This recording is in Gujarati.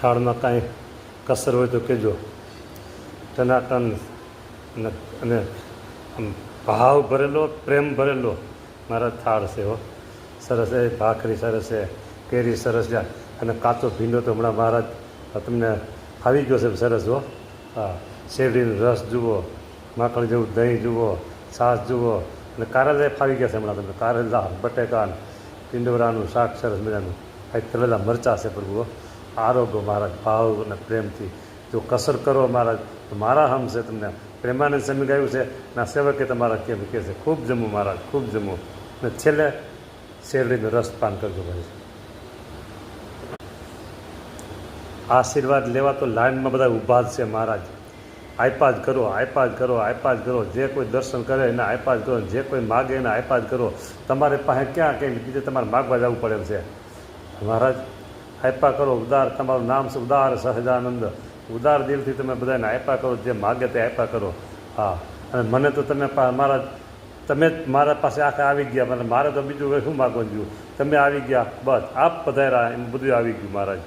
થાળમાં કાંઈ કસર હોય તો કહેજો. ટનાટન અને આમ ભાવ ભરેલો, પ્રેમ ભરેલો મારા થાળ છે હો. સરસ એ ભાખરી સરસ છે, કેરી સરસ છે, અને કાચો ભીંડો તો હમણાં મહારાજ તમને આવી ગયો છે સરસ હો. હા, શેરડીનો રસ જુઓ, માખણ જેવું દહીં જુઓ, છાશ જુઓ, અને કારેલા ફાવી ગયા છે હમણાં તમને. કારેલા, બટેકા, ટીંડોરાનું શાક સરસ મજાનું, આ તળેલા મરચાં છે પ્રભુ. આરોગ્ય મહારાજ ભાવ અને પ્રેમથી જો કસર કરો મહારાજ તો મારા હમ છે. તમને પ્રેમાનંદ સ્વામી ગાયું છે, ના સેવકે તમારા કેમ કહે છે, ખૂબ જમવું મહારાજ, ખૂબ જમવું. અને છેલ્લે શેરડીનો રસ પાન કરજો ભાઈ. આશીર્વાદ લેવા તો લાઈનમાં બધા ઊભા જ છે મહારાજ. આપ્યા જ કરો, આપ્યા જ કરો, આપ્યા જ કરો. જે કોઈ દર્શન કરે એને આપ્યા જ કરો, જે કોઈ માગે એને આપ્યા જ કરો. તમારે પાસે ક્યાં કંઈ બીજે તમારે માગવા જવું પડે એમ છે મહારાજ. આપ્યા કરો, ઉદાર, તમારું નામ છે ઉદાર સહજાનંદ. ઉદાર દિલથી તમે બધાને આપ્યા કરો, જે માગે તે આપ્યા કરો. હા, અને મને તો તમે મહારાજ, તમે જ મારા પાસે આખા આવી ગયા. મારે તો બીજું શું માગવાનું જોયું. તમે આવી ગયા બસ, આપ પધાર્યા એમ બધું આવી ગયું મહારાજ.